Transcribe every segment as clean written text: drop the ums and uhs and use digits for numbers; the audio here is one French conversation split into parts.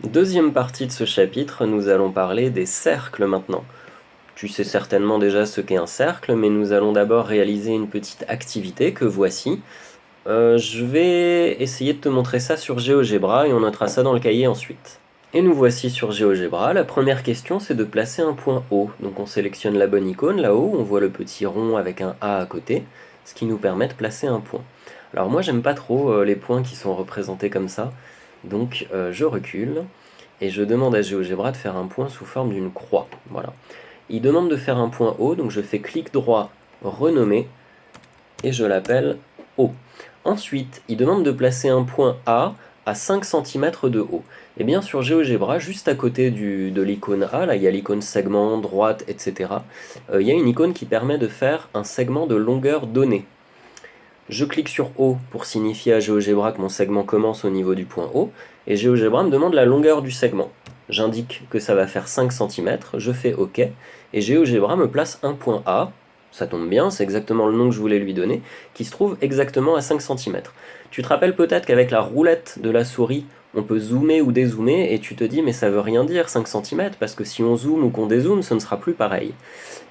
Deuxième partie de ce chapitre, nous allons parler des cercles maintenant. Tu sais certainement déjà ce qu'est un cercle, mais nous allons d'abord réaliser une petite activité que voici. Je vais essayer de te montrer ça sur GeoGebra et on notera ça dans le cahier ensuite. Et nous voici sur GeoGebra. La première question, c'est de placer un point O. Donc on sélectionne la bonne icône là-haut, on voit le petit rond avec un A à côté, ce qui nous permet de placer un point. Alors moi j'aime pas trop les points qui sont représentés comme ça, donc je recule et je demande à GeoGebra de faire un point sous forme d'une croix. Voilà. Il demande de faire un point O, donc je fais clic droit, renommer, et je l'appelle O. Ensuite, il demande de placer un point A à 5 cm de haut. Et bien sur GeoGebra, juste à côté de l'icône A, là il y a l'icône segment, droite, etc. Il y a une icône qui permet de faire un segment de longueur donnée. Je clique sur O pour signifier à GeoGebra que mon segment commence au niveau du point O, et GeoGebra me demande la longueur du segment. J'indique que ça va faire 5 cm, je fais OK, et GeoGebra me place un point A, ça tombe bien, c'est exactement le nom que je voulais lui donner, qui se trouve exactement à 5 cm. Tu te rappelles peut-être qu'avec la roulette de la souris, on peut zoomer ou dézoomer, et tu te dis mais ça veut rien dire 5 cm, parce que si on zoome ou qu'on dézoome, ce ne sera plus pareil.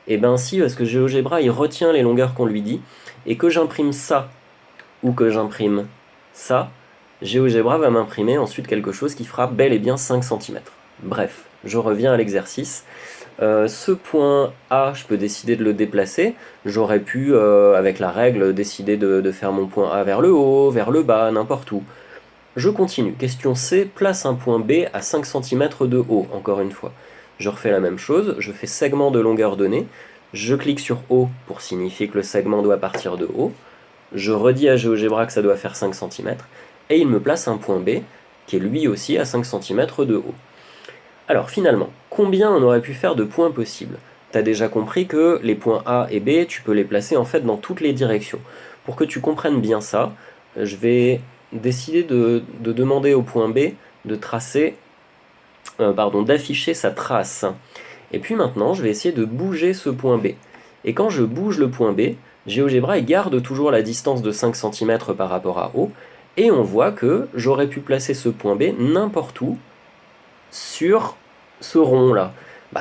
Et ben si, parce que GeoGebra il retient les longueurs qu'on lui dit, et que j'imprime ça ou que j'imprime ça, GeoGebra va m'imprimer ensuite quelque chose qui fera bel et bien 5 cm. Bref, je reviens à l'exercice. Ce point A, je peux décider de le déplacer. J'aurais pu, avec la règle, décider de faire mon point A vers le haut, vers le bas, n'importe où. Je continue. Question C, place un point B à 5 cm de haut, encore une fois. Je refais la même chose, je fais segment de longueur donnée, je clique sur O pour signifier que le segment doit partir de haut, je redis à GeoGebra que ça doit faire 5 cm, et il me place un point B qui est lui aussi à 5 cm de haut. Alors finalement, combien on aurait pu faire de points possibles? T'as déjà compris que les points A et B, tu peux les placer en fait dans toutes les directions. Pour que tu comprennes bien ça, je vais décider de demander au point B de tracer, d'afficher sa trace. Et puis maintenant, je vais essayer de bouger ce point B. Et quand je bouge le point B, GeoGebra garde toujours la distance de 5 cm par rapport à O, et on voit que j'aurais pu placer ce point B n'importe où sur ce rond là.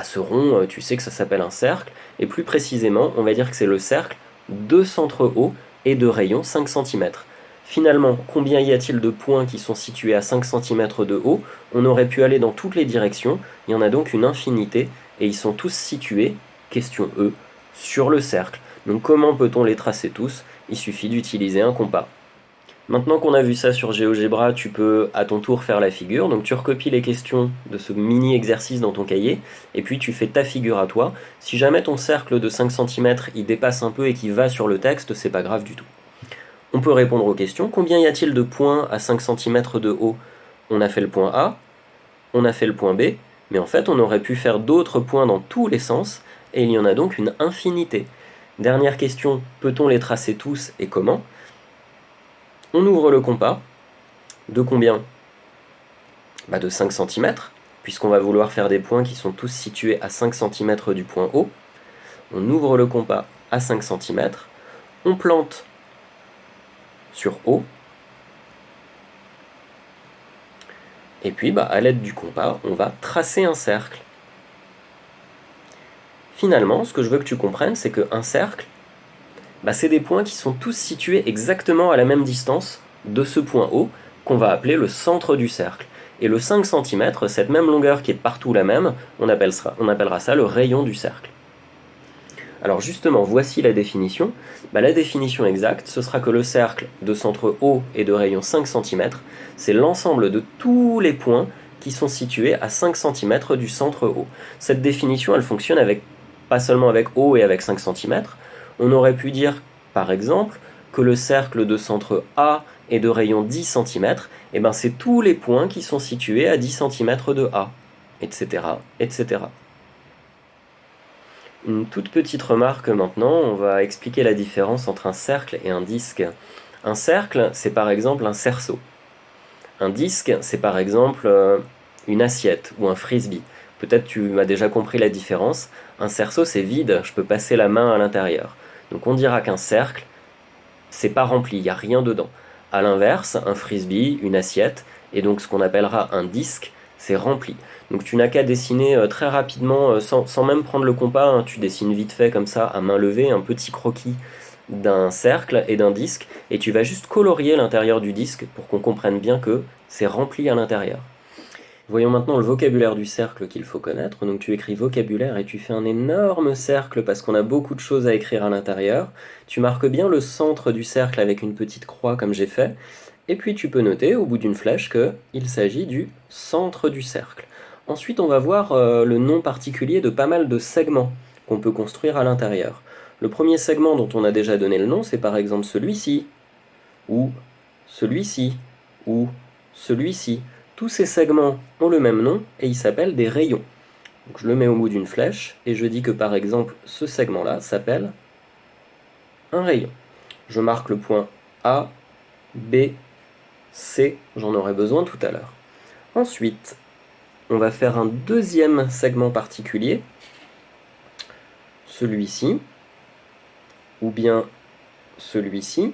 Ce rond, tu sais que ça s'appelle un cercle, et plus précisément, on va dire que c'est le cercle de centre haut et de rayon 5 cm. Finalement, combien y a-t-il de points qui sont situés à 5 cm de haut? On aurait pu aller dans toutes les directions, il y en a donc une infinité, et ils sont tous situés, question E, sur le cercle. Donc comment peut-on les tracer tous? Il suffit d'utiliser un compas. Maintenant qu'on a vu ça sur GeoGebra, tu peux à ton tour faire la figure. Donc tu recopies les questions de ce mini exercice dans ton cahier, et puis tu fais ta figure à toi. Si jamais ton cercle de 5 cm il dépasse un peu et qu'il va sur le texte, c'est pas grave du tout. On peut répondre aux questions. Combien y a-t-il de points à 5 cm de haut? On a fait le point A, on a fait le point B, mais en fait on aurait pu faire d'autres points dans tous les sens, et il y en a donc une infinité. Dernière question, peut-on les tracer tous et comment? On ouvre le compas. De combien? De 5 cm, puisqu'on va vouloir faire des points qui sont tous situés à 5 cm du point O. On ouvre le compas à 5 cm, on plante sur O, et puis à l'aide du compas, on va tracer un cercle. Finalement, ce que je veux que tu comprennes, c'est qu'un cercle, c'est des points qui sont tous situés exactement à la même distance de ce point O, qu'on va appeler le centre du cercle. Et le 5 cm, cette même longueur qui est partout la même, on appellera ça le rayon du cercle. Alors justement, voici la définition. La définition exacte, ce sera que le cercle de centre O et de rayon 5 cm, c'est l'ensemble de tous les points qui sont situés à 5 cm du centre O. Cette définition, elle fonctionne pas seulement avec O et avec 5 cm. On aurait pu dire, par exemple, que le cercle de centre A et de rayon 10 cm, c'est tous les points qui sont situés à 10 cm de A, etc., etc. Une toute petite remarque maintenant, on va expliquer la différence entre un cercle et un disque. Un cercle, c'est par exemple un cerceau. Un disque, c'est par exemple une assiette ou un frisbee. Peut-être tu as déjà compris la différence. Un cerceau, c'est vide, je peux passer la main à l'intérieur. Donc on dira qu'un cercle, c'est pas rempli, il n'y a rien dedans. A l'inverse, un frisbee, une assiette, et donc ce qu'on appellera un disque, c'est rempli. Donc tu n'as qu'à dessiner très rapidement, sans même prendre le compas, hein, tu dessines vite fait comme ça, à main levée, un petit croquis d'un cercle et d'un disque, et tu vas juste colorier l'intérieur du disque pour qu'on comprenne bien que c'est rempli à l'intérieur. Voyons maintenant le vocabulaire du cercle qu'il faut connaître. Donc tu écris vocabulaire et tu fais un énorme cercle parce qu'on a beaucoup de choses à écrire à l'intérieur. Tu marques bien le centre du cercle avec une petite croix comme j'ai fait. Et puis tu peux noter au bout d'une flèche qu'il s'agit du centre du cercle. Ensuite on va voir le nom particulier de pas mal de segments qu'on peut construire à l'intérieur. Le premier segment dont on a déjà donné le nom, c'est par exemple celui-ci, ou celui-ci, ou celui-ci. Tous ces segments ont le même nom et ils s'appellent des rayons. Donc je le mets au bout d'une flèche et je dis que par exemple ce segment-là s'appelle un rayon. Je marque le point A, B, C, j'en aurai besoin tout à l'heure. Ensuite, on va faire un deuxième segment particulier, celui-ci, ou bien celui-ci.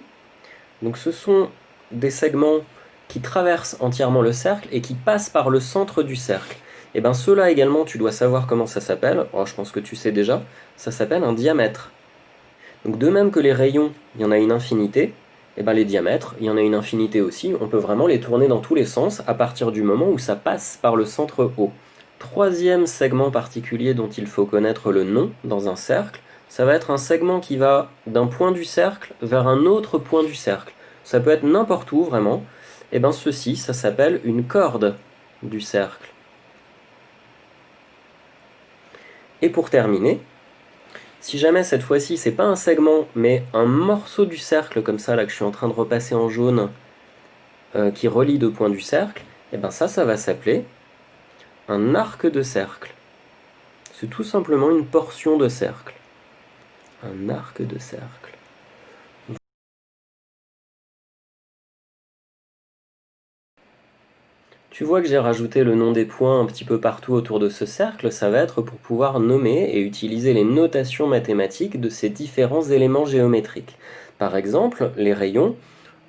Donc ce sont des segments qui traversent entièrement le cercle et qui passent par le centre du cercle. Et bien ceux-là également, tu dois savoir comment ça s'appelle. Oh, je pense que tu sais déjà, ça s'appelle un diamètre. Donc de même que les rayons, il y en a une infinité, et ben les diamètres, il y en a une infinité aussi. On peut vraiment les tourner dans tous les sens à partir du moment où ça passe par le centre haut. Troisième segment particulier dont il faut connaître le nom dans un cercle, ça va être un segment qui va d'un point du cercle vers un autre point du cercle. Ça peut être n'importe où vraiment. Et bien ceci, ça s'appelle une corde du cercle. Et pour terminer, si jamais cette fois-ci c'est pas un segment mais un morceau du cercle comme ça là que je suis en train de repasser en jaune qui relie deux points du cercle, et bien ça va s'appeler un arc de cercle. C'est tout simplement une portion de cercle. Un arc de cercle. Tu vois que j'ai rajouté le nom des points un petit peu partout autour de ce cercle, ça va être pour pouvoir nommer et utiliser les notations mathématiques de ces différents éléments géométriques. Par exemple, les rayons,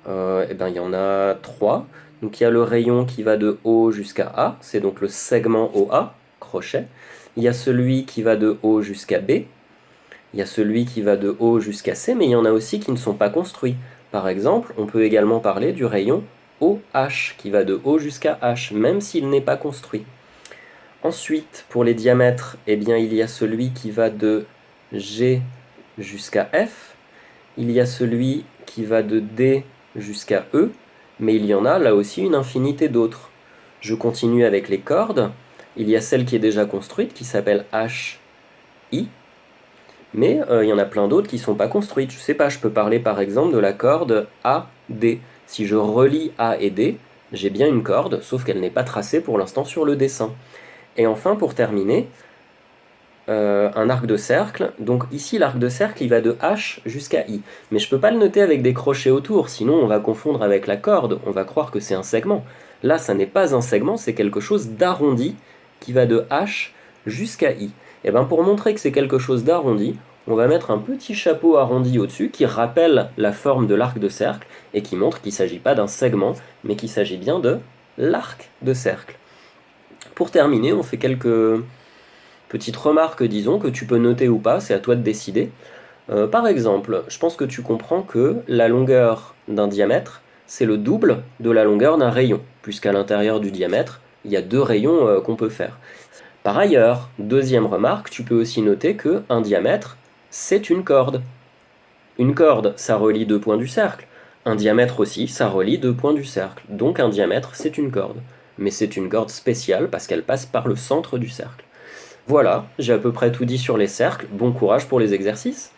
il y en a trois. Donc il y a le rayon qui va de O jusqu'à A, c'est donc le segment OA, crochet. Il y a celui qui va de O jusqu'à B. Il y a celui qui va de O jusqu'à C, mais il y en a aussi qui ne sont pas construits. Par exemple, on peut également parler du rayon OH, qui va de O jusqu'à H, même s'il n'est pas construit. Ensuite, pour les diamètres, il y a celui qui va de G jusqu'à F. Il y a celui qui va de D jusqu'à E, mais il y en a là aussi une infinité d'autres. Je continue avec les cordes. Il y a celle qui est déjà construite, qui s'appelle H, I. Mais il y en a plein d'autres qui ne sont pas construites. Je sais pas, je peux parler par exemple de la corde A, D. Si je relie A et D, j'ai bien une corde, sauf qu'elle n'est pas tracée pour l'instant sur le dessin. Et enfin, pour terminer, un arc de cercle. Donc ici, l'arc de cercle, il va de H jusqu'à I. Mais je ne peux pas le noter avec des crochets autour, sinon on va confondre avec la corde, on va croire que c'est un segment. Là, ça n'est pas un segment, c'est quelque chose d'arrondi qui va de H jusqu'à I. Et bien pour montrer que c'est quelque chose d'arrondi, on va mettre un petit chapeau arrondi au-dessus qui rappelle la forme de l'arc de cercle et qui montre qu'il ne s'agit pas d'un segment, mais qu'il s'agit bien de l'arc de cercle. Pour terminer, on fait quelques petites remarques, disons, que tu peux noter ou pas, c'est à toi de décider. Par exemple, je pense que tu comprends que la longueur d'un diamètre, c'est le double de la longueur d'un rayon, puisqu'à l'intérieur du diamètre, il y a deux rayons qu'on peut faire. Par ailleurs, deuxième remarque, tu peux aussi noter qu'un diamètre, c'est une corde. Une corde, ça relie deux points du cercle. Un diamètre aussi, ça relie deux points du cercle. Donc un diamètre, c'est une corde. Mais c'est une corde spéciale parce qu'elle passe par le centre du cercle. Voilà, j'ai à peu près tout dit sur les cercles. Bon courage pour les exercices.